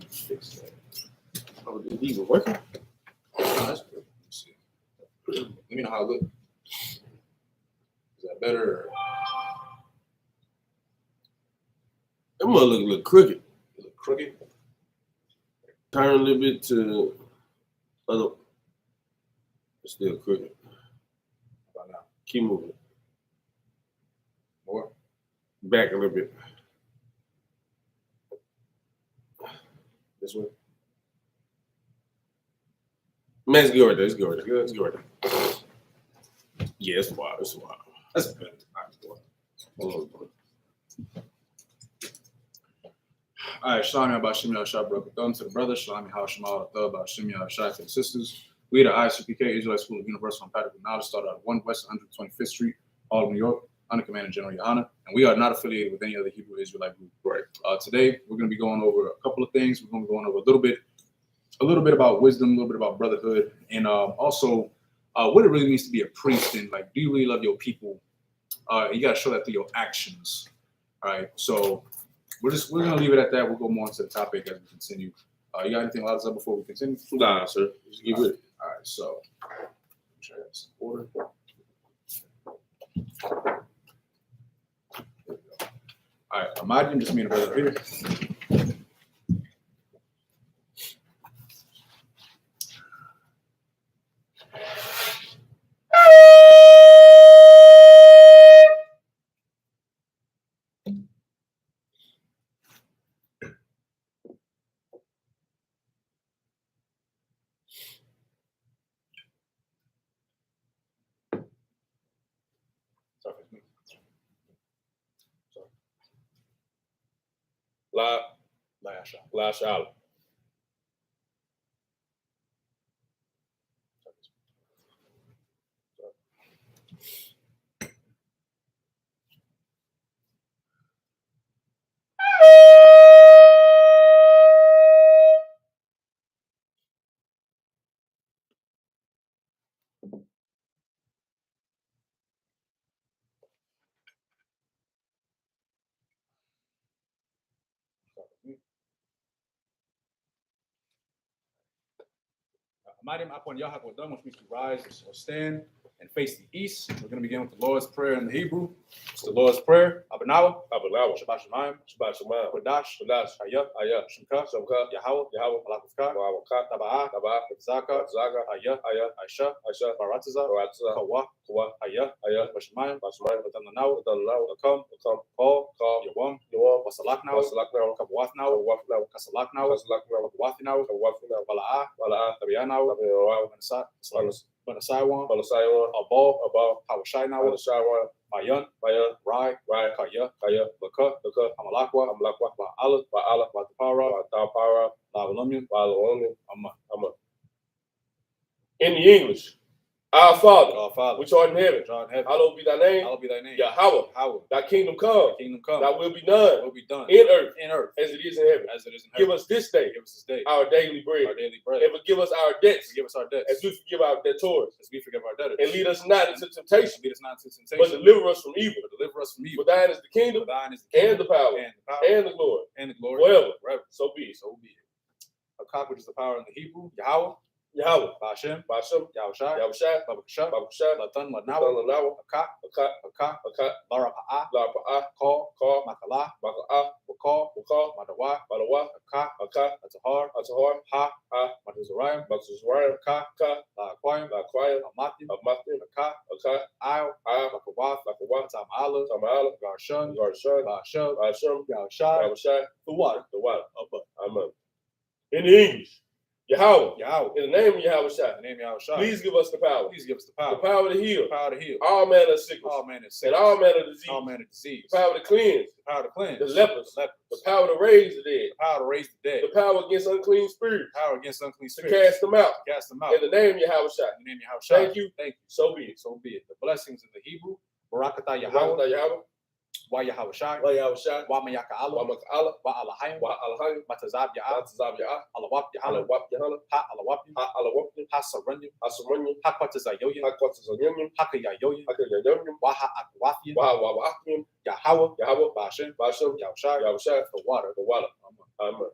Fix that. Oh, did he even working? Oh, that's good. Let's see. Let me know how it looks. Is that better? Or... That mother look a little crooked. It look crooked? Turn a little bit to other. It's still crooked. How about now? Keep moving. More? Back a little bit. This way? Man, it's good right there. It's good right there. It's good right there. Yeah, it's wild. It's wild. That's better. All right, Shalom about Shimei Shah Baruch to the brothers, Shalom Hashima about Shimei Shah to the sisters. We at the I.S.U.P.K Israelite School of Universal and Practical Knowledge started at 1 West 125th Street, Harlem, New York, under Commander General Yahanna, and we are not affiliated with any other Hebrew Israelite group. Right. Today we're going to be going over a couple of things. We're going to be going over a little bit about wisdom, a little bit about brotherhood, and also what it really means to be a priest. And like, do you really love your people? You got to show that through your actions. All right. So we're gonna leave it at that. We'll go more into the topic as we continue. You got anything else before we continue? Nah, sir. Just give it. All right. So try that some order. All right. Imagine just me and brother here. La SHALAM. Amadim upon Yahweh, which means to rise or stand and face the east. We're going to begin with the Lord's Prayer in the Hebrew. It's the Lord's Prayer. Abanawa, Shabbat Shemayim, Kodash, I.S.U.P.K, Yahweh, Taba'ah, Zaka, I.S.U.P.K, Baratiza, Kawa, I.S.U.P.K, Bashemayim, Batananaw, Akam, Paul, Yawam, Wasalaknaw, Kabwathnaw, Kasalaknaw, Wathinaw, Bala'ah, Tabianaw, Banasaiwan, Abal, Hawashainaw, Mayan, Rai, Kaya, Laka, Amalakwa, Ba'ala, Batapara, Lavalumyan, Amma. In the English, our Father, which art in heaven, hallowed be thy name. Yahweh, thy kingdom come, thy will be done, in earth, as it is in heaven. Give us this day our daily bread, and forgive us our debts, as we forgive our debtors, and lead us not into temptation, but deliver us from evil. For thine is the kingdom, and the power, and the glory, forever. So be it. Akak, which is the power in the Hebrew, Yahweh, Bashem, Yahushai, Babakasha, Latan, Lanawa, Akak, Larapa'ah, Call, Makala, Wakal, Madawa, Akak, Atahar, Ha, Matazariah, Akak, La'akwayim, Amatim, Akak, I'll, Makawath, Tamala, Garshan, Bashem, Yahushai, the water, Amen. In the English, Yahweh, in the name of Yahushai, please give us the power. The power to heal. All manner of sickness. And all manner of disease. The power to cleanse. The lepers. The power to raise the dead. The power against unclean spirits. To cast them out. In the name of Yahushai. Thank you. So be it. The blessings in the Hebrew. Barakatah Yahweh. Wa Yahushai, Wa Mayaka'ala, Wa Alahayim, Matazab Ya'ah, Alawap Yahanna, Ha Alawapim, Ha Saranyim, Hakpatazayoyim, Hakayayoyim, Waha Akwathim, Yahweh, Bashem, Yahushai, the water. Amen.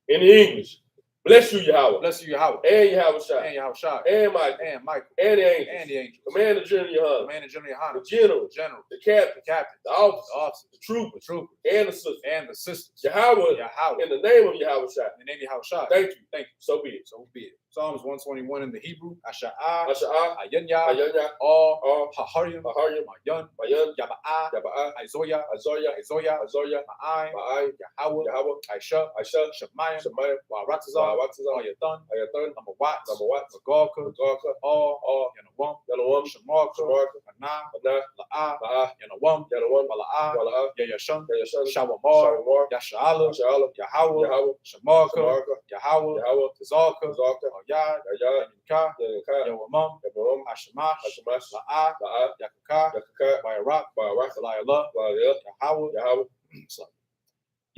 In the English, bless you, Yahweh. Bless you, Yahweh. And Yahushua. And Yahushua. And Michael. And Michael. And the angels. And the angels. Commander General Yahanna. Commander General Yahanna. The general. General. The captain. The captain. The officer. The officer. The trooper. The trooper. And the sister. And the sisters. Yahweh. Yahweh. In the name of Yahushua. In the name of Yahushua. Thank you. Thank you. So be it. So be it. Psalms 121 in the Hebrew. Asha'a. Asha'a. Ayanya. Ayanya. All. Haharyam. Haharyam. Mayan. Mayan. Yaba'a. Yaba'a. Izoya. Izoya. Izoya. Izoya. Ma'ai. Ma'ai. Yahweh. Yahweh. Aisha. Aisha. Shemayim. Shemayim. Waratazar. Waratazar. Ayathan. Ayathan. Number Watts. Number Watts. Magalka. Magalka. All. Yanawam. Yanawam. Shamarka. Shamarka. Ana. Ana. La'a. La'a. Yanawam. Yanawam. Mala'a. Wala'a. Yayashan. Yayashan. Shawamar. Shawamar. Yasha'ala. Yasha'ala. Yahweh. Yahweh. Shamarka. Shamarka. Yahweh. Yahweh. Tazarka. Tazarka. Yad. Yad. Yanka. Yanka. Yawamam. Yabamam. Hashemash. Hashemash. La'a. La'a. Yakaka. Yakaka. Bayarak. Bayarak. Salayallah. Balayah. Yahweh. Yahweh.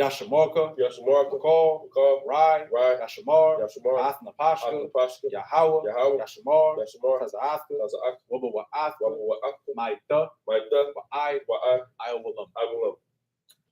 Yashamarka. Yashamarka. Makal. Makal. Rai. Rai. Yashamar. Yashamar. Athnapashka. Athnapashka. Yahweh. Yahweh. Yashamar. Yashamar. Taza'athka. Taza'athka. Wabba wa'athka. Wabba wa'athka. Maita. Maita. Wa'ai. Wa'ai. Ayawalam. Ayawalam.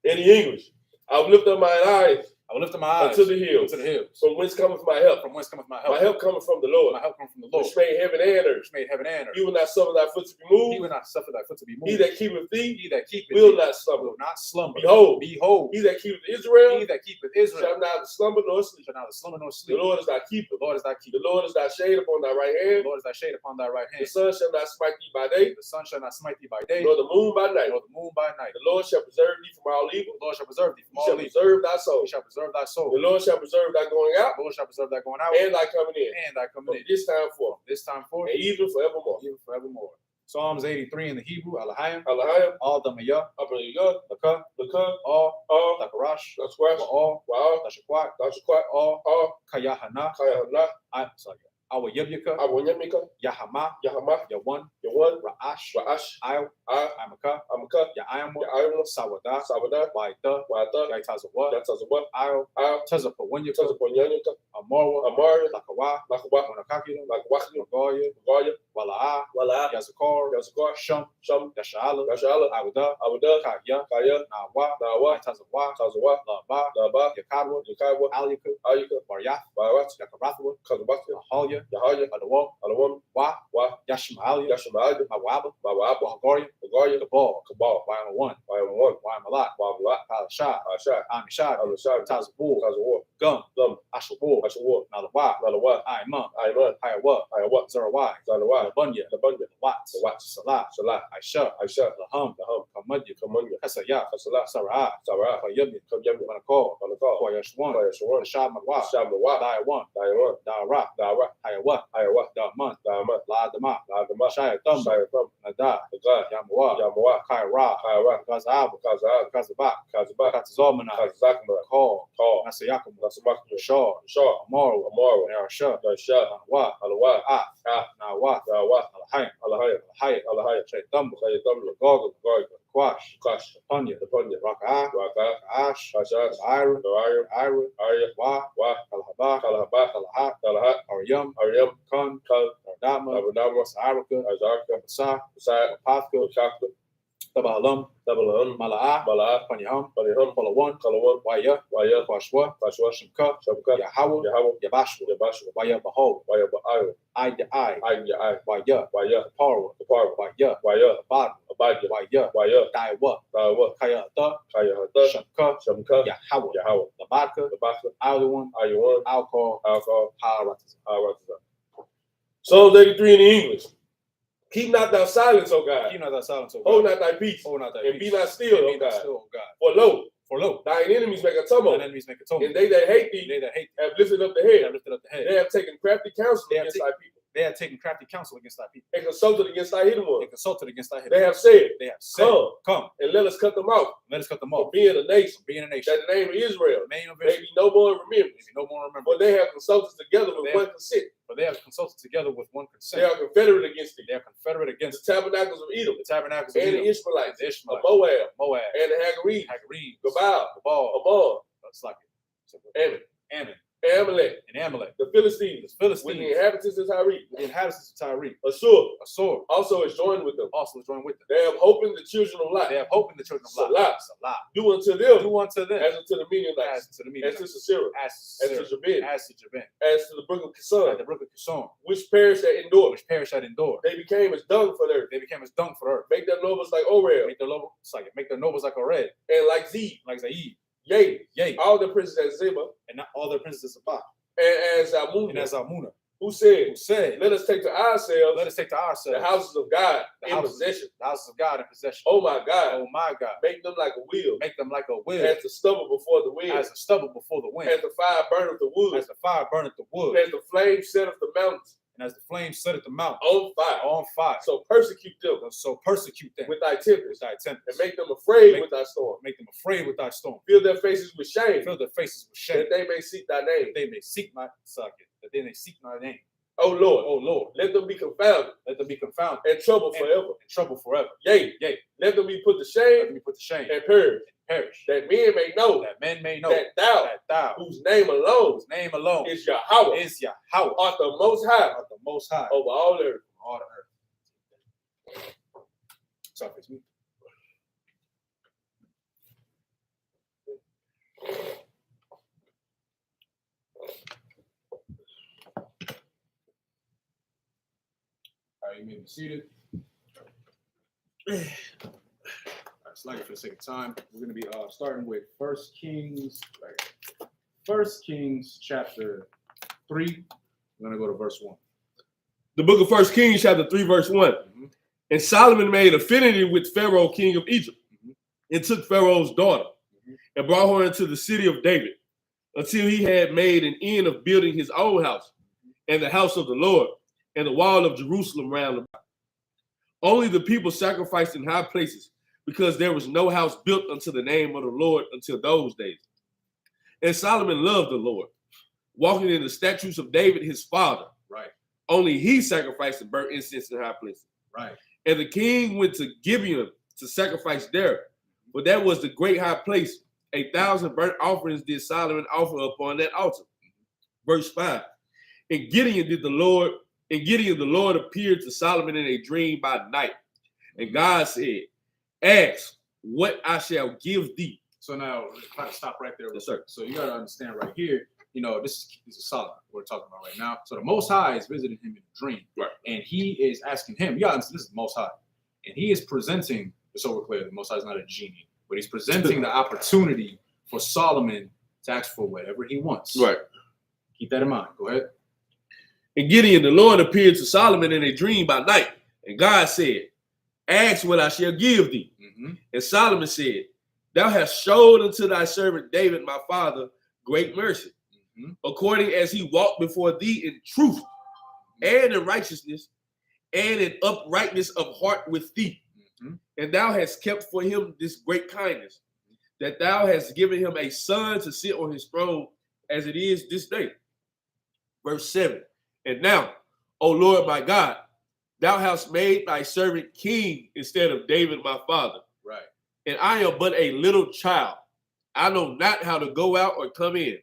In the English, I will lift up my eyes I will lift up my eyes unto the hills. unto the hills. From whence cometh my help? From whence cometh my help? My help cometh from the Lord. My help comes from the Lord. Which made heaven and earth. Which made heaven and earth. He will not suffer thy foot to be He moved. will not suffer thy foot to be He moved. that keepeth thee He that keepeth will thee not slumber. will not slumber. Behold, Behold, he that keepeth Israel he that keepeth Israel shall neither slumber nor sleep. shall neither slumber nor The sleep. Lord is thy keeper. The Lord is thy keeper. The Lord is thy shade upon thy right The hand. Lord is thy shade upon thy right The hand. sun shall not smite thee by day, The sun shall not smite thee by day, nor the moon by night. nor the moon by night. The Lord shall preserve thee from all evil. The Lord shall preserve thee from He all shall evil. preserve thy soul. He shall preserve thy soul. The Lord shall preserve thy going out The Lord shall preserve thy going out and thy coming in. and thy coming From in. this time forth, This time forth, and even forevermore. even forevermore. Psalms 83 in the Hebrew. Alahayim. Alahayim. All Damayah. Up in the yard. Laka. Laka. All. All. Takarash. That's right. All. Wow. Tashakwat. That's quite. All. Kayahana. Kayahana. Awayabika. Awanyamika. Yahama. Yahama. Yawan. Yawan. Ra'ash. Ra'ash. Amaka. Amaka. Ya'ayam. Ya'ayam. Sawada. Sabada. Waita. Wata. Yaitazawa. Yatazawa. I'll. Tazapawanyaka. Tazaponyanyaka. Amarwa. Amari. Lakawa. Lakawa. Monakakila. Lakwaki. Magoya. Goya. Wala'a. Wala. Yazakar. Yazakar. Sham. Sham. Yashala. Yashala. Awada. Awada. Kaya. Kaya. Nawa. Nawa. Tazawa. Tazawa. Laba. Laba. Yakadwa. Yukaiwa. Alika. Ayuka. Baryath. Barat. Yakarathwa. Kazabatka. Ahalya. Yahaya. Adawa. Alawam. Wa. Wa. Yashmalia. Yashamalia. Mawaba. Mawaba. Wahagorya. Goya. Kabal. Kabal. Wyama 1. Wyam 1. Wyamalat. Wabla. Palashah. Asha. Amishad. Alashad. Tazabur. Tazawar. Gum. Gum. Ashawar. Ashawar. Nalawa. Nalawa. Aiman. Ayman. Hayawa. Ayawa. Zarawai. Zanawai. Labunya. Labunya. Watts. Watts. Salah. Salah. Aisha. Aisha. Laham. Laham. Kamadya. Kamunya. Kasaya. Kasala. Sarah. Sarah. Kayami. Kabyami. Manakal. Manakal. Koyashwan. Koyashwan. Shamadwa. Shamawa. Daiwan. Daiwan. Dara. Dara. Hayawa. Ayawa. Daman. Dama. Ladama. Ladama. Shayatam. Shayatam. Nada. Naga. Yamawa. Yamawa. Kaira. Kaira. Gazab. Kazab. Kazabak. Kazabak. Katazomana. Kazakma. Call. Call. Nasayakum. Nasamakma. Shaw. Shaw. Amaru. Amaru. Narasha. Nasha. Wa. Alawa. Ah. Ah. Nawa. Nawa. Alahayim. Alahaya. Alahayim. Alahaya. Shaitam. Shayatam. Goggle. Garga. Quash. Kash. Panya. Napunya. Raka. Raka. Ash. Ashash. Ira. Noaya. Ira. Arya. Wa. Wa. Kalahaba. Kalahaba. Kalahat. Kalahat. Aryam. Aryam. Kun. Kal. Dama. Abunama. Saraka. Azarka. Sa. Asad. Pathka. Shakta. Tabahalam. Tabalan. Mala'a. Mala'a. Panyaham. Paniham. Palawan. Kalawan. Waya. Waya. Pashwa. Pashwa. Shimka. Shabka. Yahawah. Yahawah. Yabashwa. Yabashwa. Waya Baho. Waya. Ba'ayo. I the I. Ay. Waya. Waya. Parwa. Kapar. Waya. Waya. Abad. Abadya. Waya. Waya. Daiwa. Tawa. Kaya Ta. Kaya Hata. Shamka. Shamka. Yahawah. Yahawah. Labaka. Tabaka. Alwan. Ayuwan. Alcohol. Alcohol. Haratas. Psalms 83 in the English. Keep not thou silence, O God. Keep not thy silence, O Hold God. not thy peace. Hold not thy And be peace. not still, And O be not God. still, O God. For lo, For lo, thine enemies make a thine tumult. enemies make atonement. And they that hate And thee they that hate thee have lifted up the have head. lifted up the head. They have taken crafty counsel They have against taken- thy people. They have taken crafty counsel against thy people. And consulted against thy hidden They one. consulted against thy They hidden. have said, They have said, Come, and let us cut them off let us cut them from off. being a nation, Being a nation. that the name of Israel The name of may Israel. be no more in remembrance. Maybe no more remember. For they have consulted together with They one consent. For they have consulted together with one They consent. are confederate against thee. They are confederate The against tabernacles of Edom, the tabernacles of and the Edom, Ishmaelites, the of Ishmaelites, Moab, Moab, and the Hagarenes, Hagarenes, Gabal, Gabal, Ammon, that's like it. Ammon, Ammon, Amalek, and Amalek, the Philistines, the Philistines. With the inhabitants of Tyre. I.S.U.P. Also is joined with them. They have hope in the children of Lot. Salah. Do unto them. As unto the Midianites. As to Sisera. As to Jabin. As to the brook of Kison. Which perished at Endor. They became as dung for the earth. Make their nobles like Orel. And like Zeb. Yea. All the princes at Zeba. And not all the princes of Sabbath. And as Almunah. Who said, let us take to ourselves the houses of God in possession. Oh my God. Make them like a wheel. As the stubble before the wind. As the fire burneth the wood. As the flame setteth the mountains. On fire. So persecute them. With thy tempest. And make them afraid with thy storm. Fill their faces with shame. That they may seek thy name. Oh Lord. Let them be confounded. And troubled forever. Yea. Let them be put to shame. And perish. That men may know. That thou, whose name alone is Yahweh. Art the most high. Over all the earth. Sorry, it's me. All right, you may be seated. All right, slide for the sake of time. We're going to be starting with 1 Kings chapter 3. We're going to go to verse 1. The book of 1 Kings chapter 3 verse 1. And Solomon made affinity with Pharaoh, king of Egypt, and took Pharaoh's daughter, and brought her into the city of David, until he had made an end of building his own house, and the house of the Lord, and the wall of Jerusalem round about. Only the people sacrificed in high places, because there was no house built unto the name of the Lord until those days. And Solomon loved the Lord, walking in the statutes of David his father. Right. Only he sacrificed and burnt incense in high places. Right. And the king went to Gibeon to sacrifice there, for that was the great high place. 1,000 burnt offerings did Solomon offer upon that altar. Verse 5. And Gideon the Lord appeared to Solomon in a dream by night. And God said, ask what I shall give thee. So now, try to stop right there. Yes, sir. So you got to understand right here, this is Solomon we're talking about right now. So the Most High is visiting him in a dream. Right. And he is asking him, you got to understand, this is the Most High. And he is presenting, so we're clear, the Most High is not a genie, but he's presenting the opportunity for Solomon to ask for whatever he wants. Right. Keep that in mind. Go ahead. And Gideon the Lord appeared to Solomon in a dream by night. And God said, ask what I shall give thee. And Solomon said, thou hast showed unto thy servant David, my father, great mercy, according as he walked before thee in truth and in righteousness and in uprightness of heart with thee. And thou hast kept for him this great kindness, that thou hast given him a son to sit on his throne as it is this day. Verse 7. And now, O Lord my God, thou hast made thy servant king instead of David my father. Right. And I am but a little child. I know not how to go out or come in.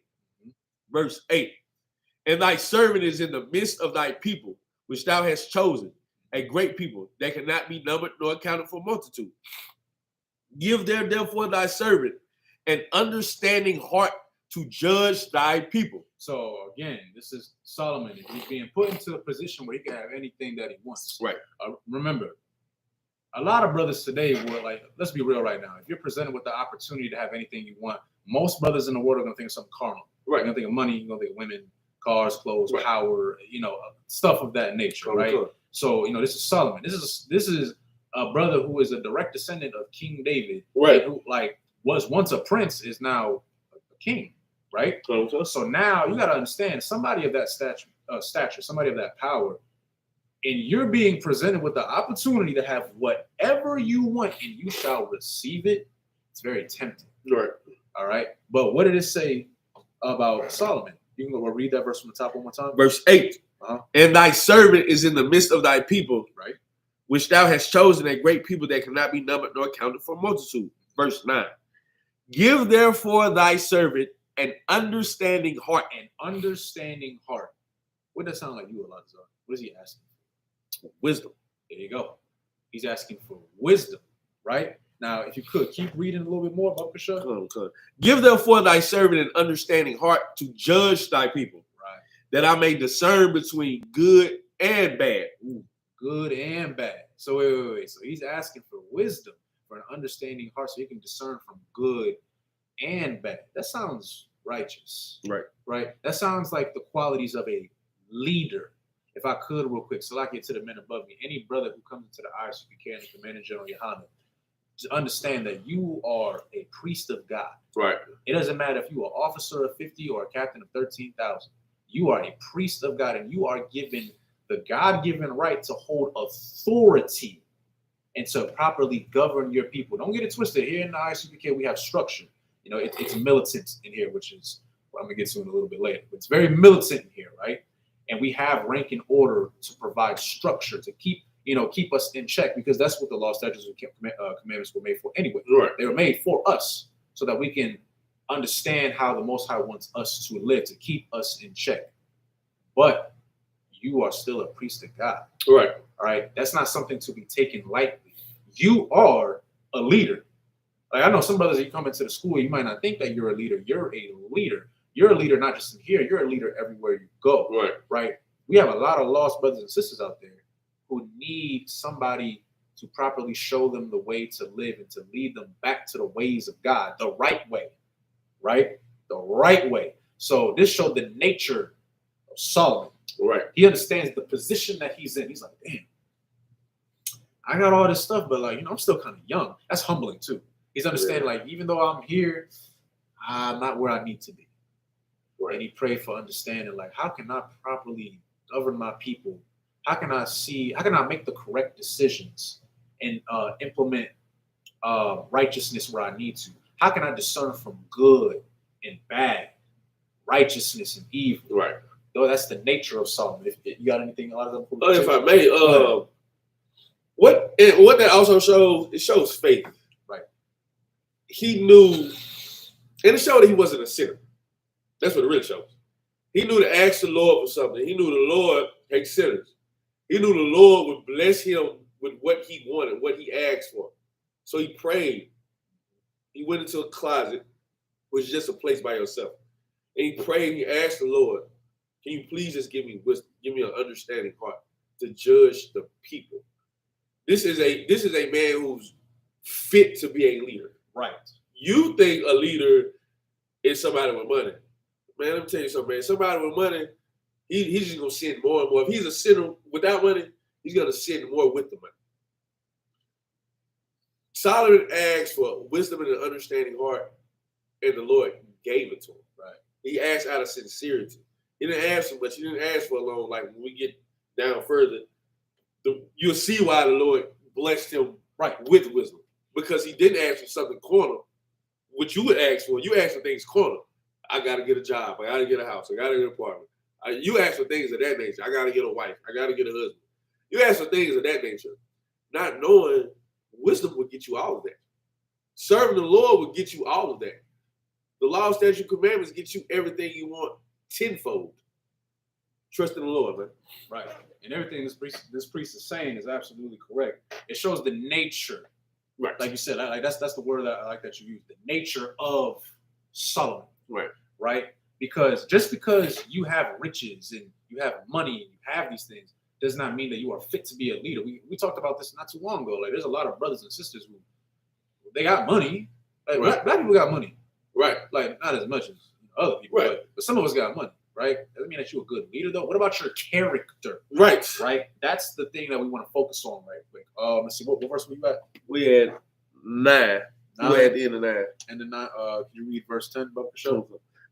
Verse 8. And thy servant is in the midst of thy people, which thou hast chosen, a great people that cannot be numbered nor accounted for multitude. Give there therefore thy servant an understanding heart to judge thy people. So again, this is Solomon. He's being put into a position where he can have anything that he wants. Right. Remember, a lot of brothers today were like, let's be real right now. If you're presented with the opportunity to have anything you want, most brothers in the world are going to think of something carnal. Right. You're going to think of money. You're going to think of women, cars, clothes, power, stuff of that nature, right? So, this is Solomon. This is a brother who is a direct descendant of King David, right? Who was once a prince, is now a king, right? So now you got to understand, somebody of that stature, somebody of that power, and you're being presented with the opportunity to have whatever you want, and you shall receive it. It's very tempting, right? All right. But what did it say about Solomon? You can go read that verse from the top one more time. Verse 8. And thy servant is in the midst of thy people, right, which thou hast chosen, a great people that cannot be numbered nor counted for multitude. Verse 9. Give therefore thy servant an understanding heart. An understanding heart. What does that sound like you, Elijah? What is he asking for? Wisdom. There you go. He's asking for wisdom, right? Now, if you could keep reading a little bit more about Bishop. Come. Give therefore thy servant an understanding heart to judge thy people, right? That I may discern between good and bad. Ooh, good and bad. So wait. So he's asking for wisdom, for an understanding heart, so he can discern from good and bad. That sounds righteous, right? That sounds like the qualities of a leader. If I could, real quick, so like it to the men above me, any brother who comes into the I.S.U.P.K and the Commander General Yahanna, just understand that you are a priest of God. Right. It doesn't matter if you are an officer of 50 or a captain of 13,000. You are a priest of God, and you are given the God-given right to hold authority and to properly govern your people. Don't get it twisted. Here in the I.S.U.P.K, we have structure. You know, it's militant in here, which is what I'm going to get to in a little bit later. But it's very militant in here, right? And we have rank and order to provide structure to keep us in check, because that's what the law, statutes, and commandments were made for anyway. Right. They were made for us so that we can understand how the Most High wants us to live, to keep us in check. But you are still a priest of God. Right. All right. That's not something to be taken lightly. You are a leader. Like, I know some brothers, you come into the school, you might not think that you're a leader. You're a leader. You're a leader not just in here. You're a leader everywhere you go. Right. Right. We have a lot of lost brothers and sisters out there who need somebody to properly show them the way to live and to lead them back to the ways of God, the right way, right? The right way. So this showed the nature of Solomon. Right. He understands the position that he's in. He's like, damn, I got all this stuff, but I'm still kind of young. That's humbling too. He's understanding, even though I'm here, I'm not where I need to be. Right. And he prayed for understanding, how can I properly govern my people? How can I make the correct decisions and implement righteousness where I need to? How can I discern from good and bad, righteousness and evil? Right. Though that's the nature of Solomon. If you got anything, a lot of them. If I may, what that also shows, it shows faith. Right. He knew, and it showed that he wasn't a sinner. That's what it really shows. He knew to ask the Lord for something. He knew the Lord hates sinners. He knew the Lord would bless him with what he wanted, what he asked for. So he prayed. He went into a closet, which is just a place by yourself. And he prayed and he asked the Lord, can you please just give me wisdom, give me an understanding heart to judge the people? This is a man who's fit to be a leader. Right. You think a leader is somebody with money. Man, let me tell you something, man. Somebody with money, he's just going to sin more and more. If he's a sinner without money, he's going to sin more with the money. Solomon asked for wisdom and an understanding heart, and the Lord gave it to him. Right. He asked out of sincerity. He didn't ask for much. He didn't ask for a long. Like when we get down further, you'll see why the Lord blessed him with wisdom, because he didn't ask for something corner, which you would ask for. You ask for things corner. I got to get a job. I got to get a house. I got to get an apartment. You ask for things of that nature. I got to get a wife. I got to get a husband. You ask for things of that nature, not knowing wisdom will get you all of that. Serving the Lord will get you all of that. The law, statute, commandments get you everything you want tenfold. Trust in the Lord, man. Right. And everything this priest is saying is absolutely correct. It shows the nature. Right. Like you said, that's the word that I like that you use. The nature of Solomon. Right. Right. Because just because you have riches and you have money and you have these things does not mean that you are fit to be a leader. We talked about this not too long ago. Like, there's a lot of brothers and sisters who they got money. Like, black people got money. Right. Like, not as much as other people. Right. But some of us got money. Right. Doesn't mean that you're a good leader, though. What about your character? Right. Right. That's the thing that we want to focus on right quick. Let's see. What verse were you at? We had 9. We had the end of 9. And then can you read verse 10 about the show?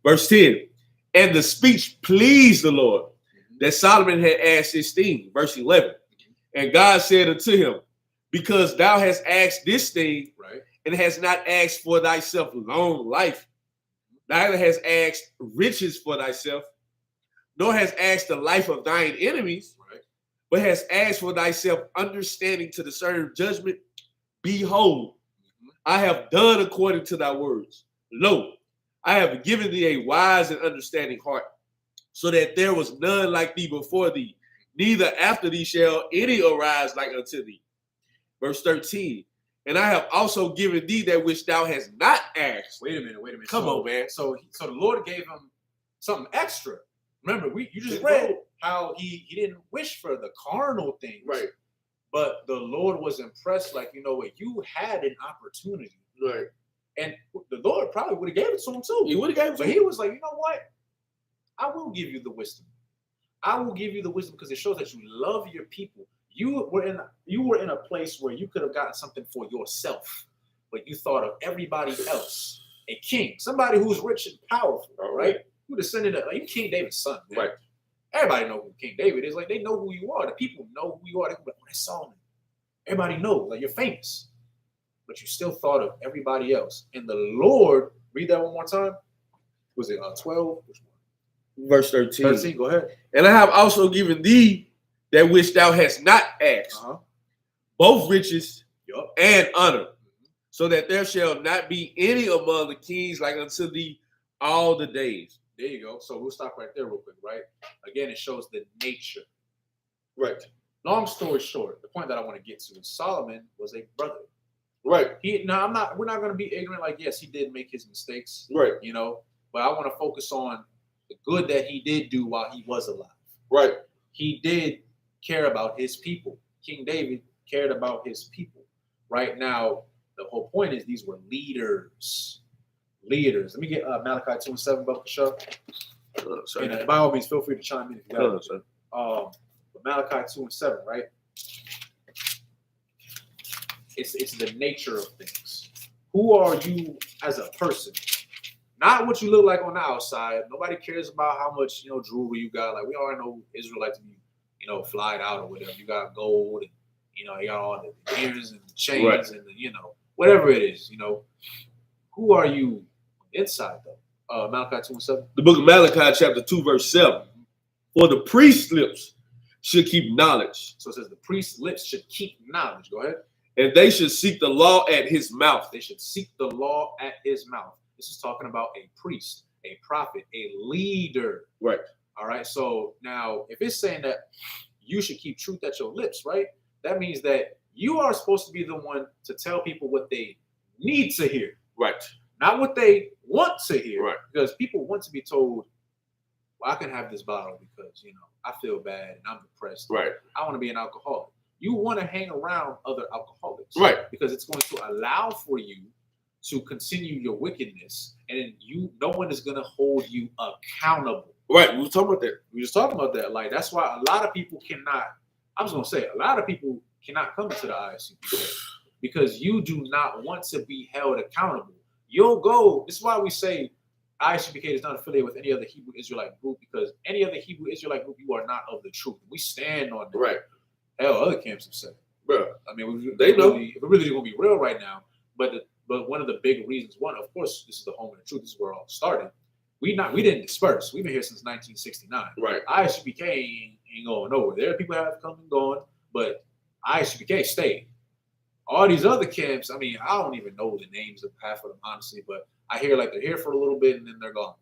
Verse 10. And the speech pleased the Lord, that Solomon had asked his thing. Verse 11. And God said unto him, because thou hast asked this thing, and hast not asked for thyself long life, neither hast asked riches for thyself, nor hast asked the life of thine enemies, but hast asked for thyself understanding to discern judgment. Behold, I have done according to thy words. Lo, I have given thee a wise and understanding heart. so that there was none like thee before thee, neither after thee shall any arise like unto thee. Verse 13. And I have also given thee that which thou hast not asked. Wait a minute. Come on, man. So the Lord gave him something extra. Remember, you just read how he didn't wish for the carnal things. Right. But the Lord was impressed, like, you know what, you had an opportunity. Right. And the Lord probably would have gave it to him too. He would have gave it to him. But he was like, you know what? I will give you the wisdom. I will give you the wisdom because it shows that you love your people. You were in a place where you could have gotten something for yourself, but you thought of everybody else. A king, somebody who's rich and powerful, right? You descended of King David's son, man. Right? Everybody know who King David is. Like, they know who you are. The people know who you are. They go like, oh, that's Solomon. Everybody knows. Like, you're famous, but you still thought of everybody else. And the Lord, read that one more time. Was it 12? Which one? Verse 13. 13. Go ahead. And I have also given thee that which thou hast not asked, both riches and honor, so that there shall not be any among the kings like unto thee all the days. There you go. So we'll stop right there real quick, right? Again, it shows the nature. Right. Long story short, the point that I want to get to is Solomon was a brother. Right. We're not going to be ignorant. Like, yes, he did make his mistakes. Right. You know, but I want to focus on the good that he did do while he was alive. Right. He did care about his people. King David cared about his people. Right now, the whole point is these were leaders. Leaders. Let me get Malachi 2:7, Brother Show. And by all means, feel free to chime in if you got it. But Malachi 2:7, right? It's the nature of things. Who are you as a person? Not what you look like on the outside. Nobody cares about how much jewelry you got. Like, we already know Israelites be flied out or whatever. You got gold and you got all the ears and the chains and the whatever it is. Who are you inside though? Malachi 2:7. The book of Malachi, chapter 2, verse 7. For the priest's lips should keep knowledge. So it says the priest's lips should keep knowledge. Go ahead. And they should seek the law at his mouth. They should seek the law at his mouth. This is talking about a priest, a prophet, a leader. Right. All right. So now, if it's saying that you should keep truth at your lips, right? That means that you are supposed to be the one to tell people what they need to hear. Right. Not what they want to hear. Right. Because people want to be told, well, I can have this bottle because, I feel bad and I'm depressed. Right. I want to be an alcoholic. You want to hang around other alcoholics. Right. Because it's going to allow for you to continue your wickedness, and no one is going to hold you accountable. Right. We were talking about that. We were just talking about that. Like, that's why a lot of people cannot, I was going to say, a lot of people cannot come into the I.S.U.P.K because you do not want to be held accountable. You'll go, this is why we say I.S.U.P.K is not affiliated with any other Hebrew Israelite group, because any other Hebrew Israelite group, you are not of the truth. We stand on that. Right. Hell, other camps have said it. Bro, I mean, they know. If we're really going to be real right now, but one of the big reasons, of course, this is the home of the truth. This is where it all started. We didn't disperse. We've been here since 1969. Right. I.S.U.P.K ain't going nowhere. There are people that have come and gone, but I.S.U.P.K stayed. All these other camps, I mean, I don't even know the names of half of them, honestly, but I hear like they're here for a little bit and then they're gone.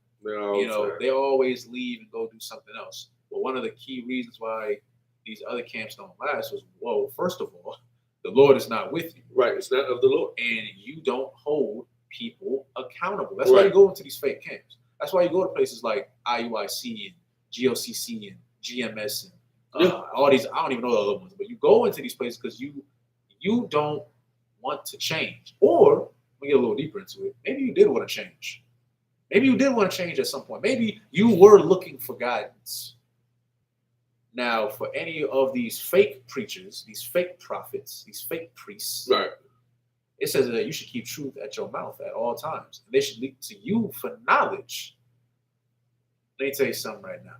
They always leave and go do something else. But one of the key reasons why these other camps don't last was, well, first of all, the Lord is not with you. Right. It's not of the Lord. And you don't hold people accountable. That's why you go into these fake camps. That's why you go to places like IUIC and GOCC and GMS and all these, I don't even know the other ones, but you go into these places because you don't want to change. Or, we get a little deeper into it, maybe you did want to change. Maybe you did want to change at some point. Maybe you were looking for guidance. Now, for any of these fake preachers, these fake prophets, these fake priests, right, it says that you should keep truth at your mouth at all times. And they should lead to you for knowledge. Let me tell you something right now.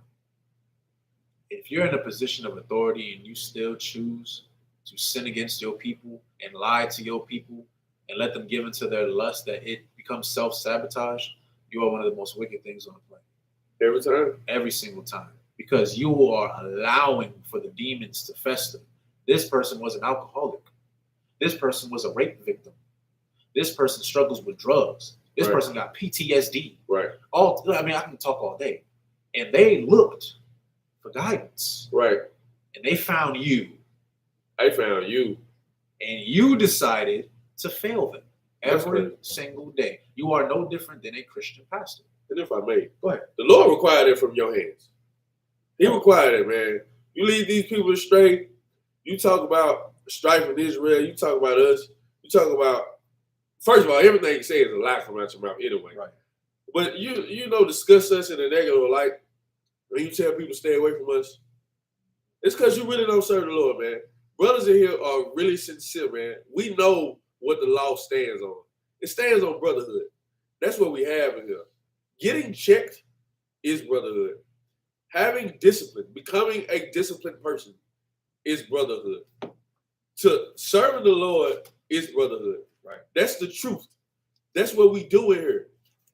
If you're in a position of authority and you still choose to sin against your people and lie to your people and let them give into their lust, that it becomes self-sabotage, you are one of the most wicked things on the planet. Every time? Every single time. Because you are allowing for the demons to fester. This person was an alcoholic. This person was a rape victim. This person struggles with drugs. This person got PTSD. Right. I can talk all day. and they looked for guidance. Right. And they found you. I found you. And you decided to fail them every single day. You are no different than a Christian pastor. And if I may, go ahead. The Lord required it from your hands. He required it, man. You lead these people astray. You talk about strife in Israel. You talk about us. You talk about, first of all, everything you say is a lie from out your mouth anyway. Right. But you discuss us in a negative light. When you tell people to stay away from us, it's because you really don't serve the Lord, man. Brothers in here are really sincere, man. We know what the law stands on. It stands on brotherhood. That's what we have in here. Getting checked is brotherhood. Having discipline, becoming a disciplined person is brotherhood. To serving the Lord is brotherhood. Right. That's the truth. That's what we do in here.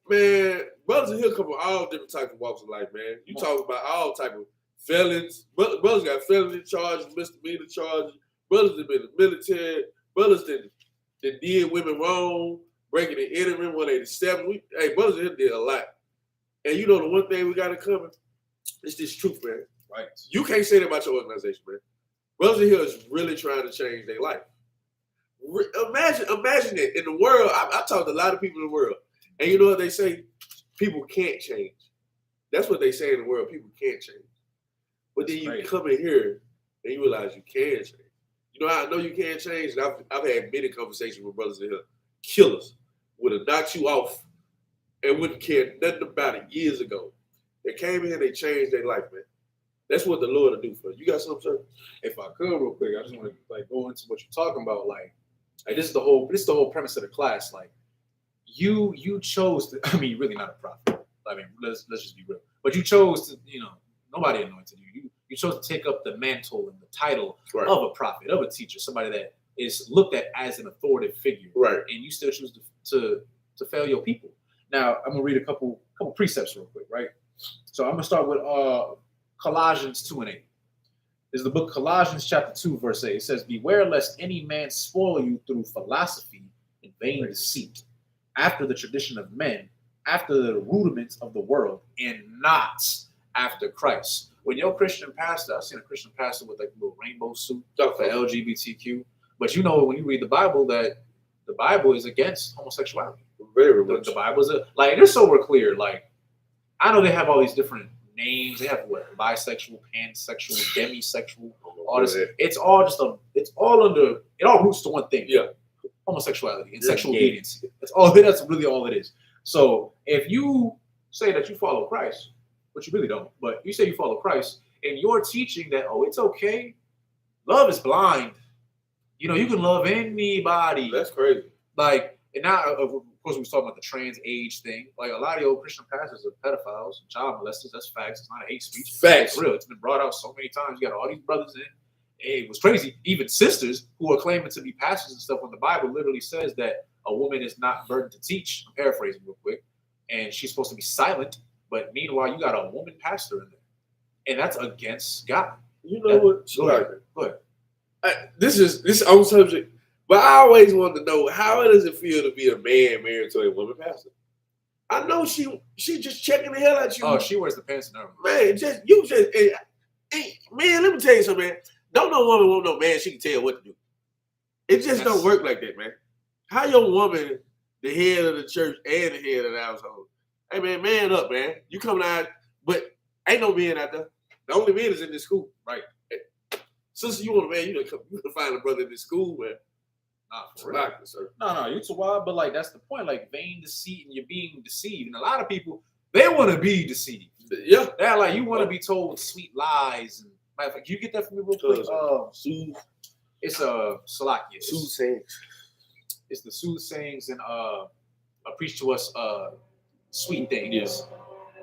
Man, brothers in here come from all different types of walks of life, man. You talk about all type of felons. Brothers got felony charges, misdemeanor charges. Brothers that been in the military. Brothers that did women wrong, breaking and entering 187. Brothers in here did a lot. And you know the one thing we got in common? It's this truth, man. Right. You can't say that about your organization, man. Brothers in here is really trying to change their life. Imagine it. In the world, I talk to a lot of people in the world. And you know what they say? People can't change. That's what they say in the world. People can't change. But then you come in here and you realize you can change. You know how I know you can't change? I've had many conversations with brothers in here. Killers would have knocked you off and wouldn't care nothing about it years ago. They came in here, they changed their life, man. That's what the Lord will do for you. You got something, sir? If I could, real quick, I just want to go into what you're talking about. Like this is the whole premise of the class. Like you chose to. I mean, you're really not a prophet. I mean, let's just be real. But you chose to. Nobody anointed you. You chose to take up the mantle and the title of a prophet, of a teacher, somebody that is looked at as an authoritative figure. Right. And you still choose to fail your people. Now I'm gonna read a couple precepts real quick, right? So I'm gonna start with Colossians 2:8. This is the book Colossians chapter 2, verse 8. It says, "Beware lest any man spoil you through philosophy and vain deceit, after the tradition of men, after the rudiments of the world, and not after Christ." When your Christian pastor, I've seen a Christian pastor with like a little rainbow suit for LGBTQ, but when you read the Bible, that the Bible is against homosexuality. Very much. The Bible's just so we're clear, like I know they have all these different names. They have bisexual, pansexual, demisexual, all this. It all roots to one thing. Yeah. Homosexuality and sexual deviancy. That's really all it is. So if you say that you follow Christ, but you really don't, but you say you follow Christ and you're teaching that, it's okay. Love is blind. You can love anybody. That's crazy. And now, of course, we was talking about the trans age thing. Like a lot of the old Christian pastors are pedophiles and child molesters. That's facts. It's not a hate speech. Facts. It's real. It's been brought out so many times. You got all these brothers in. It was crazy. Even sisters who are claiming to be pastors and stuff, when the Bible literally says that a woman is not burdened to teach. I'm paraphrasing real quick. And she's supposed to be silent. But meanwhile, you got a woman pastor in there. And that's against God. You know what? Go ahead. This is on subject. But I always wanted to know, how does it feel to be a man married to a woman pastor? I know she just checking the hell out you. Oh, she wears the pants and everything. Man, man, let me tell you something, man. Don't no woman want no man she can tell what to do. It just don't work like that, man. How your woman, the head of the church and the head of the household? Hey, man up, man. You coming out, but ain't no men out there. The only men is in this school. Right. Sister, you want a man, you can find a brother in this school, man. No, you're too wild, but that's the point. Vain deceit, and you're being deceived. And a lot of people, they want to be deceived. Yeah. They're you want to be told sweet lies. And matter of fact, can you get that for me real quick? It's Salakia. Soothsayings. It's the soothsayings and preach to us sweet things. Yes.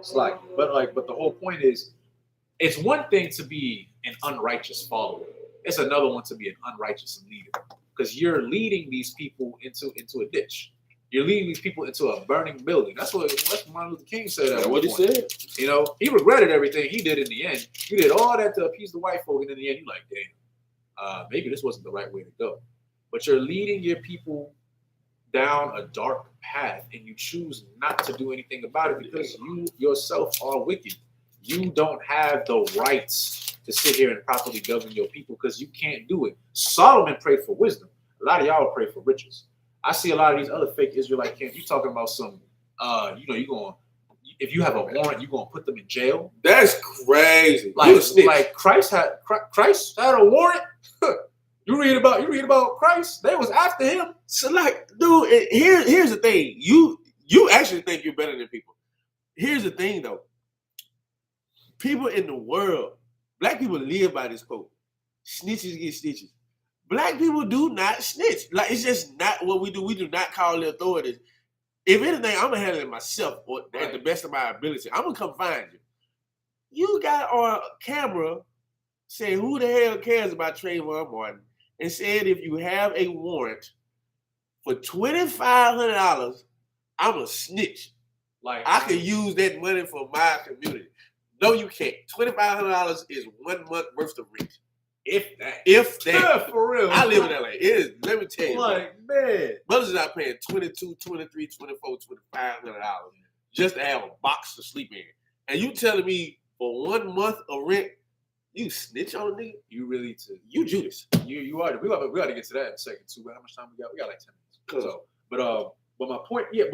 Salakia. But the whole point is, it's one thing to be an unrighteous follower. It's another one to be an unrighteous leader. Because you're leading these people into a ditch. You're leading these people into a burning building. That's what Martin Luther King said. That's what he said. He regretted everything he did in the end. You did all that to appease the white folk, and in the end, you're like, damn, maybe this wasn't the right way to go. But you're leading your people down a dark path, and you choose not to do anything about it because you yourself are wicked. you don't have the rights to sit here and properly govern your people because you can't do it. Solomon prayed for wisdom. A lot of y'all pray for riches. I see a lot of these other fake Israelite camps. You talking about some, you going, if you have a warrant, you going to put them in jail. That's crazy. Like Christ had a warrant. You read about Christ. They was after him. So like, dude, here's the thing. You actually think you're better than people. Here's the thing, though. People in the world, black people live by this quote. Snitches get stitches. Black people do not snitch. Like, it's just not what we do. We do not call the authorities. If anything, I'm going to handle it myself or at the best of my ability. I'm going to come find you. You got on camera saying who the hell cares about Trayvon Martin and said if you have a warrant for $2,500, I'm a snitch. Like, I can use that money for my community. No, you can't. $2,500 is 1 month worth of rent. If that. For real. I live in LA. It is, let me tell you. Like, man. Brothers are not paying $22, $23, $24, $2,500 just to have a box to sleep in. And you telling me for 1 month of rent, you snitch on a nigga? You really you Judas. You are. We got to get to that in a second too. How much time we got? We got like 10 minutes. So, but my point, can you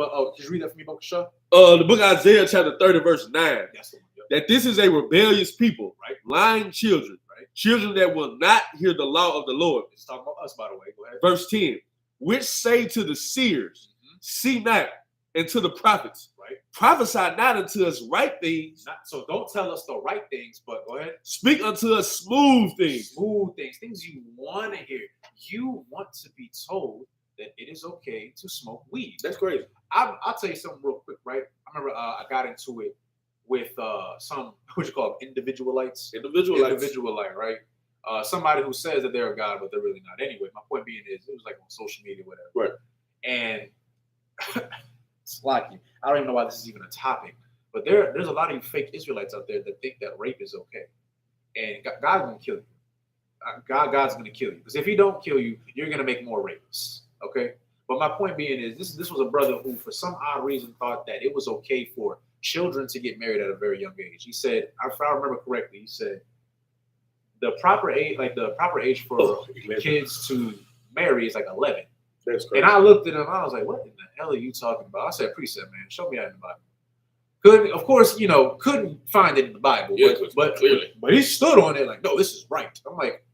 read that for me, Bokasha? The book of Isaiah, chapter 30, verse 9. That's the one. That this is a rebellious people, right? Lying children, right? Children that will not hear the law of the Lord. It's talking about us, by the way. Go ahead. Verse 10, which say to the seers, see not, and to the prophets, right? Prophesy not unto us right things. So don't tell us the right things, but go ahead. Speak unto us smooth things. Smooth things, things you want to hear. You want to be told that it is okay to smoke weed. That's crazy. I'll tell you something real quick, right? I remember I got into it with some, what you call them, individualites, right? Somebody who says that they're a God, but they're really not. Anyway, my point being is, it was like on social media, whatever. Right. And it's lucky. I don't even know why this is even a topic, but there's a lot of you fake Israelites out there that think that rape is okay, and God's gonna kill you. God's gonna kill you, because if He don't kill you, you're gonna make more rapists. Okay. But my point being is, this was a brother who, for some odd reason, thought that it was okay for children to get married at a very young age. He said, if I remember correctly, he said the proper age for kids to marry is like 11. That's crazy. And I looked at him, I was like, what in the hell are you talking about? I said, precept, man, show me that in the Bible. Couldn't find it in the Bible, but clearly. But he stood on it like, no, this is right. I'm like,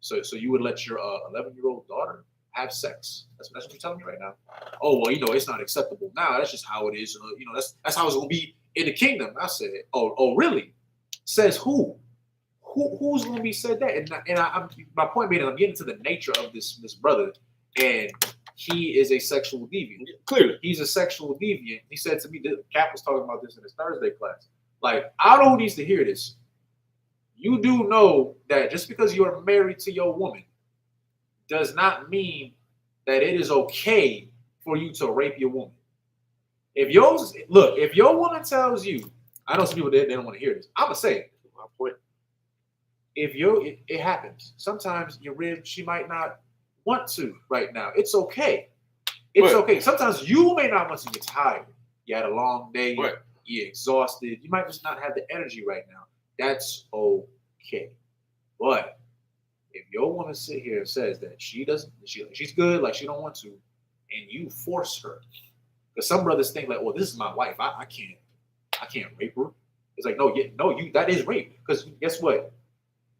so you would let your 11-year-old daughter have sex? That's what you're telling me right now? Oh, well, it's not acceptable now. That's just how it is. That's how it's gonna be in the kingdom. I said, oh, really? Says who? Who's gonna be said that? And my point being, I'm getting to the nature of this brother, and he is a sexual deviant. Clearly, he's a sexual deviant. He said to me, Cap was talking about this in his Thursday class. Like, I don't know who needs to hear this. You do know that just because you are married to your woman does not mean that it is okay for you to rape your woman. If your woman tells you, I know some people they don't want to hear this. I'm gonna say it. My point. It happens. Sometimes your rib, she might not want to right now. It's okay. It's okay. Sometimes you may not want to. Get tired. You had a long day. Right. You're exhausted. You might just not have the energy right now. That's okay. But if your woman sit here and says that she's good, like she don't want to, and you force her, because some brothers think like, well, this is my wife, I can't rape her. It's like, no, that is rape, because guess what?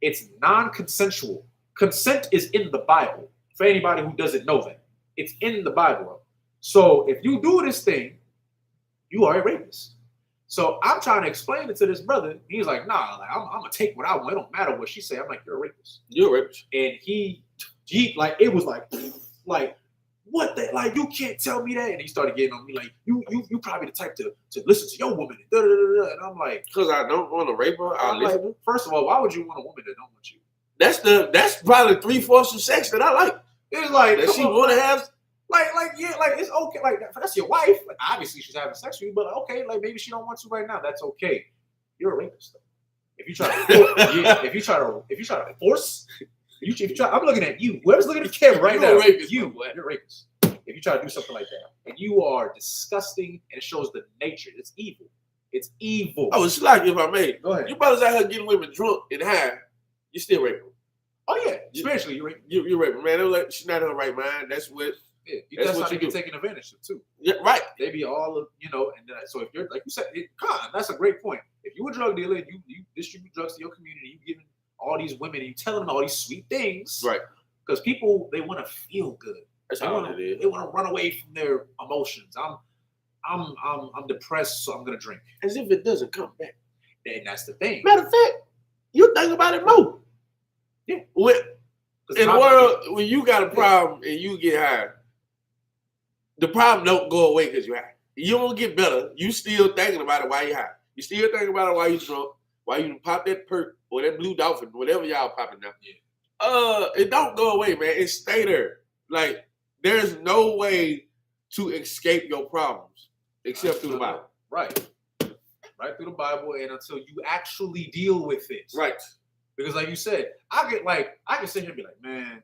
It's non-consensual. Consent is in the Bible. For anybody who doesn't know that, it's in the Bible. So if you do this thing, you are a rapist. So I'm trying to explain it to this brother. He's like, nah, like, I'm gonna take what I want. It don't matter what she say. I'm like, you're a rapist. You're a rapist. And he like, it was like what the, like, you can't tell me that. And he started getting on me like, you probably the type to listen to your woman. And I'm like, because I don't want to rape her. Like, first of all, why would you want a woman that don't want you? That's probably 3/4 of sex that I like. It's like that she want to have. Like it's okay. Like that's your wife. Like, obviously she's having sex with you, but okay, like maybe she don't want to right now. That's okay. You're a rapist though. If you try to force, I'm looking at you. Whoever's looking at the camera right now, you're a rapist. If you try to do something like that, and you are disgusting, and it shows the nature. It's evil. It's evil. Oh, it's like if I may. Go ahead. You brothers out here getting women drunk and high, you still raping them. Oh yeah, especially you're raping, man. They're like, she's not in her right mind. That's what. Yeah, that's what you're taking advantage of too. Yeah, right. They be all of and then, so if you're like you said, that's a great point. If you're a drug dealer and you distribute drugs to your community, you giving all these women, and you telling them all these sweet things, right? Because people they want to feel good. That's how it is. They want to run away from their emotions. I'm depressed, so I'm gonna drink. As if it doesn't come back. And that's the thing. Matter of fact, you think about it more. Yeah. In the world, when you got a problem and you get high, the problem don't go away because you're high. You don't get better. You still thinking about it while you're high. You still thinking about it while you're drunk, while you pop that perk or that blue dolphin, whatever y'all popping now. Yeah. It don't go away, man. It stay there. Like, there's no way to escape your problems except through the Bible. Right. Right through the Bible, and until you actually deal with it. Right. Because like you said, I can sit here and be like, man, I'm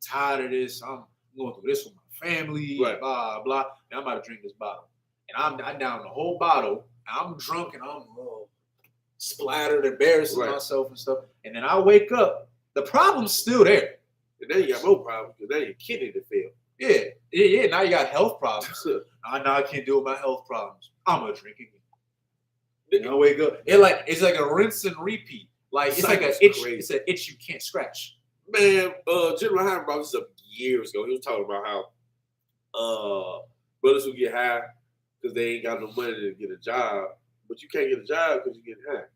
tired of this. I'm going through this with my family, right. Blah, blah. And I'm about to drink this bottle. And I'm down the whole bottle. And I'm drunk and I'm splattered, embarrassing myself and stuff. And then I wake up, the problem's still there. And then you got more problems because then your kidney to fail. Yeah. Now you got health problems. Now I can't deal with my health problems. I'm going to drink again. And I wake up. It's like a rinse and repeat. Like it's like an itch. It's an itch you can't scratch. Man, General Yahanna brought this up years ago. He was talking about how brothers who get high because they ain't got no money to get a job, but you can't get a job because you get high.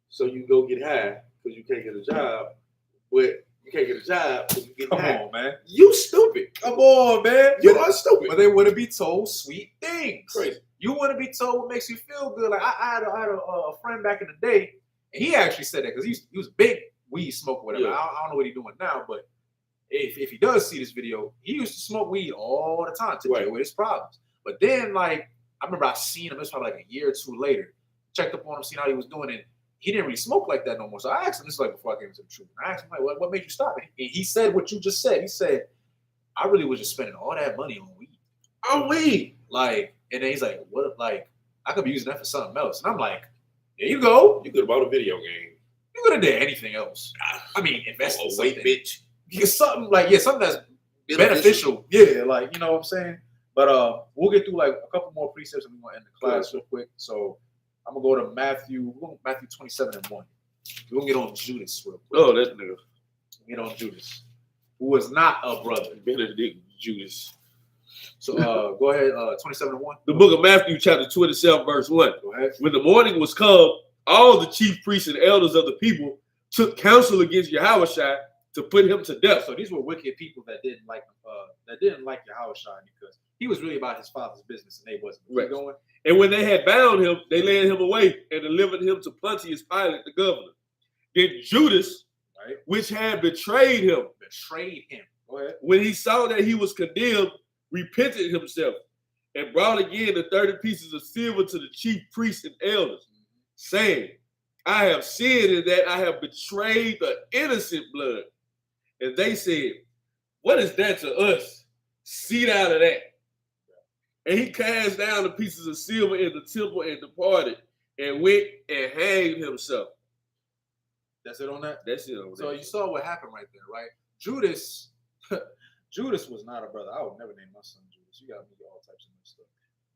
So you go get high because you can't get a job, but you can't get a job because you get high. Come on, man. You stupid. Come on, man. You are stupid. But they want to be told sweet things. Crazy. You want to be told what makes you feel good. Like I had a friend back in the day. And he actually said that because he was a big weed smoker, whatever. Yeah. I don't know what he's doing now, but if he does see this video, he used to smoke weed all the time to deal with his problems. But then, like, I remember I seen him, it was probably like a year or two later, checked up on him, seen how he was doing it. He didn't really smoke like that no more. So I asked him, this is like before I came into the truth. I asked him, like, what made you stop? And he said what you just said. He said, I really was just spending all that money on weed. On weed? Like, and then he's like, what, like, I could be using that for something else. And I'm like, there you go. You could have bought a video game. You could have done anything else. I mean, invest in something. Bitch. Something like, something that's beneficial. Yeah, like, you know what I'm saying? But we'll get through like a couple more precepts and we're going to end the class real quick. So I'm going to go to Matthew 27:1. We're going to get on Judas real quick. Oh, that nigga. Get on Judas, who was not a brother. Benedict Judas. So go ahead, 27:1. The book of Matthew, chapter 27, verse 1. Go ahead. When the morning was come, all the chief priests and elders of the people took counsel against Yahushua to put him to death. So these were wicked people that didn't like Yahushua because he was really about his father's business and they wasn't. Right. Going. And when they had bound him, they led him away and delivered him to Pontius Pilate, the governor. Then Judas, which had betrayed him. Go ahead. When he saw that he was condemned, repented himself and brought again the 30 pieces of silver to the chief priests and elders, saying, I have sinned in that I have betrayed the innocent blood. And they said, what is that to us? See out of that. And he cast down the pieces of silver in the temple and departed and went and hanged himself. That's it on that? That's it on that. So you saw what happened right there, right? Judas was not a brother. I would never name my son Judas. You got me all types of stuff.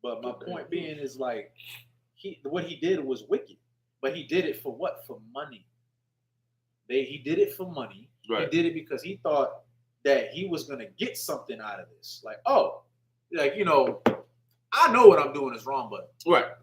But my point being is like what he did was wicked. But he did it for what? For money. He did it for money. Right. He did it because he thought that he was gonna get something out of this. Like, I know what I'm doing is wrong, but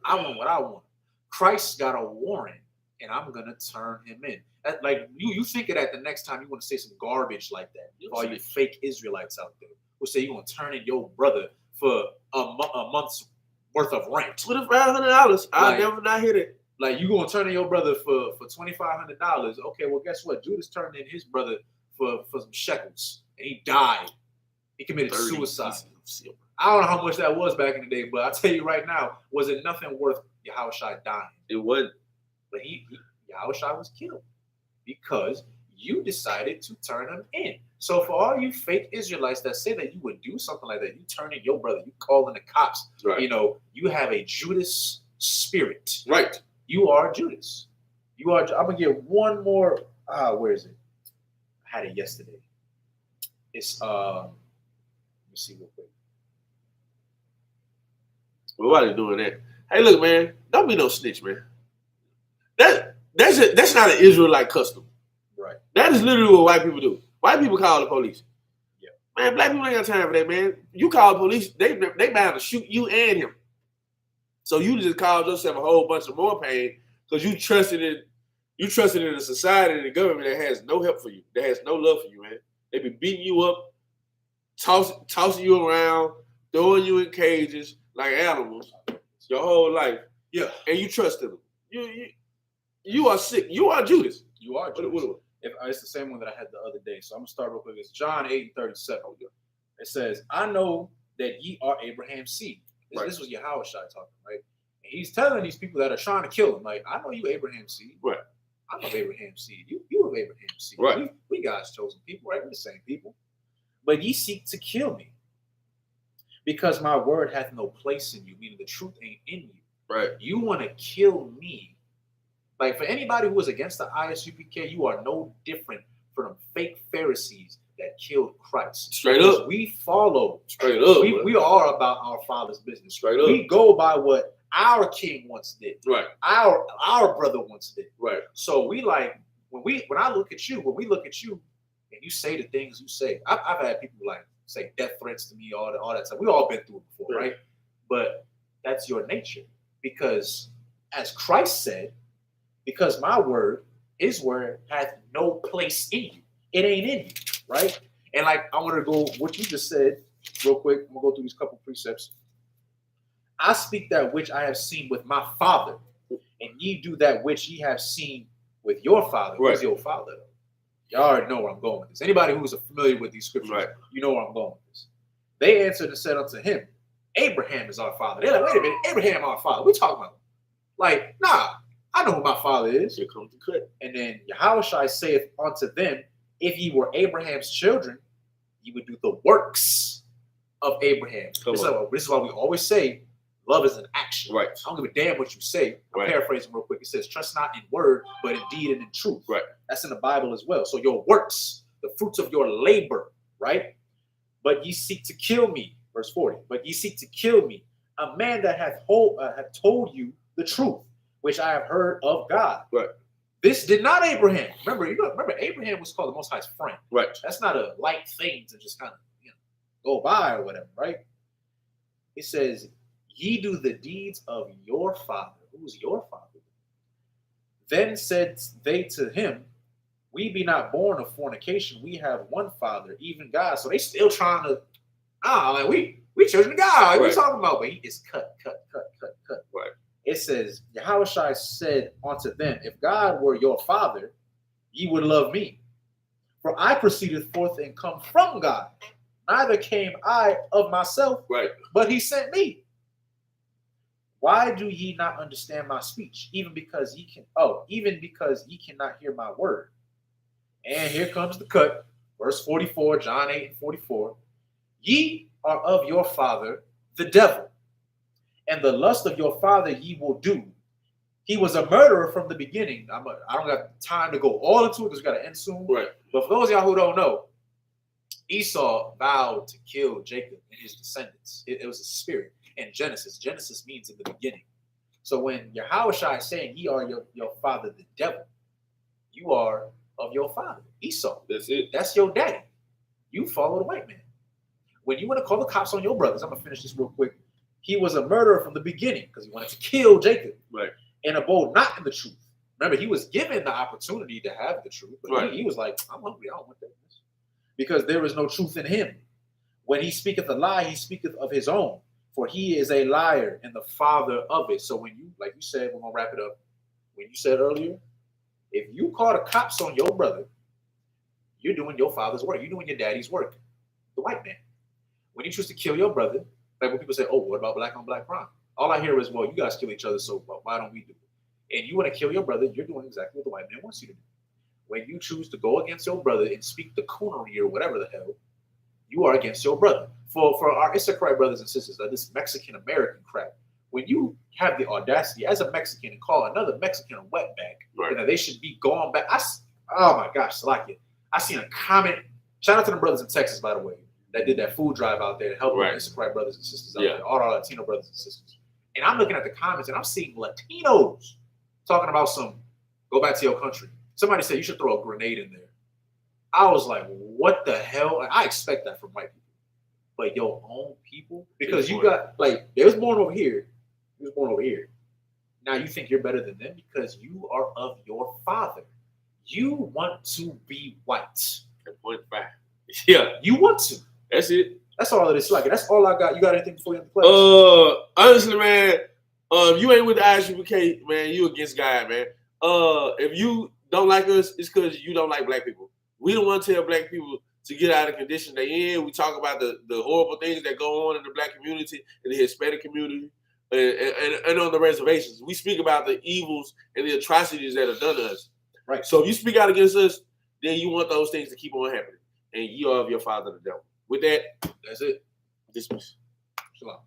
I want what I want. Christ got a warrant, and I'm gonna turn him in. That, like you think of that the next time you want to say some garbage like that. All you fake Israelites out there who say you're gonna turn in your brother for a month's worth of rent. $2,500. I'll never not hit it. Like you gonna turn in your brother for $2,500. Okay, well guess what? Judas turned in his brother for some shekels and he died. He committed suicide. I don't know how much that was back in the day, but I'll tell you right now, was it nothing worth Yahushua dying? It wasn't. But Yahushua was killed because you decided to turn him in. So for all you fake Israelites that say that you would do something like that, you turn in your brother, you calling the cops. Right. You know, you have a Judas spirit. Right. You are Judas. You are. I'm gonna get one more. Where is it? I had it yesterday. It's let me see real quick. Well, why are they doing that? Hey, look, man, don't be no snitch, man. That's not an Israelite custom. Right. That is literally what white people do. White people call the police. Yeah. Man, black people ain't got time for that, man. You call the police, they bound to shoot you and him. So you just caused yourself a whole bunch of more pain because you trusted in a society and a government that has no help for you, that has no love for you, man. They be beating you up, tossing you around, throwing you in cages like animals your whole life. Yeah. And you trusted them. You are sick. You are Judas. You are Judas. It's the same one that I had the other day. So I'm going to start real quick. It's John 8:37. It says, I know that ye are Abraham's seed. This was Yahanna talking, right? And he's telling these people that are trying to kill him, like, I know you Abraham's seed. Right. I'm of Abraham's seed. You of Abraham's seed. Right. We God's chosen people, right? We're the same people. But ye seek to kill me because my word hath no place in you, meaning the truth ain't in you. Right. You want to kill me. Like, for anybody who is against the I.S.U.P.K, you are no different from the fake Pharisees that killed Christ. Straight up. We follow. Straight up. We are about our Father's business. Straight up. We go by what our king once did. Right. Our brother once did. Right. So we like, when we look at you and you say the things you say. I've had people like say death threats to me, all that stuff. We've all been through it before, right? But that's your nature. Because as Christ said, because my word, his word, hath no place in you. It ain't in you, right? And like, I want to go, what you just said, real quick. I'm going to go through these couple precepts. I speak that which I have seen with my father, and ye do that which ye have seen with your father. Right. Who's your father? Y'all already know where I'm going with this. Anybody who's familiar with these scriptures, right, you know where I'm going with this. They answered and said unto him, Abraham is our father. They're like, wait a minute, Abraham our father. We talking about? Like, nah, I know who my father is. Here comes the cut. And then Yahushua saith unto them, if ye were Abraham's children, ye would do the works of Abraham. This is why we always say, love is an action. Right. I don't give a damn what you say. I'm paraphrasing real quick. It says, trust not in word, but in deed and in truth. Right. That's in the Bible as well. So your works, the fruits of your labor, right? But ye seek to kill me, verse 40. But ye seek to kill me, a man that hath told you the truth, which I have heard of God. Right. This did not Abraham. Remember, Abraham was called the Most High's friend. Right. That's not a light thing to just kind of go by or whatever, right? It says, ye do the deeds of your father. Who's your father? Then said they to him, we be not born of fornication. We have one father, even God. So they still trying to, like we children of God. Like, what are you talking about? But he is cut. Right. It says, Yahushua said unto them, if God were your father, ye would love me. For I proceeded forth and come from God. Neither came I of myself, right, but he sent me. Why do ye not understand my speech? Even because ye cannot hear my word. And here comes the cut. Verse 44, John 8:44. Ye are of your father, the devil, and the lust of your father ye will do. He was a murderer from the beginning. I don't got time to go all into it because we got to end soon. Right. But for those of y'all who don't know, Esau vowed to kill Jacob and his descendants. It was a spirit. And Genesis means in the beginning. So when Yahushua is saying, ye are your father, the devil, you are of your father, Esau. That's it. That's your daddy. You follow the white man. When you want to call the cops on your brothers, I'm going to finish this real quick. He was a murderer from the beginning because he wanted to kill Jacob. Right. And abode not in the truth. Remember, he was given the opportunity to have the truth. But he was like, I'm hungry. I don't want that. Because there is no truth in him. When he speaketh a lie, he speaketh of his own. For he is a liar and the father of it. So when you, like you said, we're going to wrap it up. When you said earlier, if you call the cops on your brother, you're doing your father's work. You're doing your daddy's work, the white man. When you choose to kill your brother, like when people say, oh, what about black on black crime? All I hear is, well, you guys kill each other, so why don't we do it? And you want to kill your brother, you're doing exactly what the white man wants you to do. When you choose to go against your brother and speak the coonery or whatever the hell, you are against your brother. For our Isupk brothers and sisters, like this Mexican American crap, when you have the audacity as a Mexican to call another Mexican a wetback, and that they should be going back. Oh my gosh, Salakia. I seen a comment. Shout out to the brothers in Texas, by the way, that did that food drive out there to help the Isupk brothers and sisters out there, all our Latino brothers and sisters. And I'm looking at the comments and I'm seeing Latinos talking about go back to your country. Somebody said you should throw a grenade in there. I was like, what the hell? And I expect that from white people. But your own people? Because you got, they was born over here. He was born over here. Now you think you're better than them because you are of your father. You want to be white. Yeah. You want to. That's it. That's all it is. That's all I got. You got anything before you have to play? Honestly, man, if you ain't with the I.S.U.P.K, man, you against God, man. If you don't like us, it's because you don't like black people. We don't want to tell black people to get out of the condition they in. We talk about the horrible things that go on in the black community, in the Hispanic community, and on the reservations. We speak about the evils and the atrocities that are done to us. Right. So if you speak out against us, then you want those things to keep on happening. And you are of your father, the devil. With that, that's it. Dismiss. Shalom.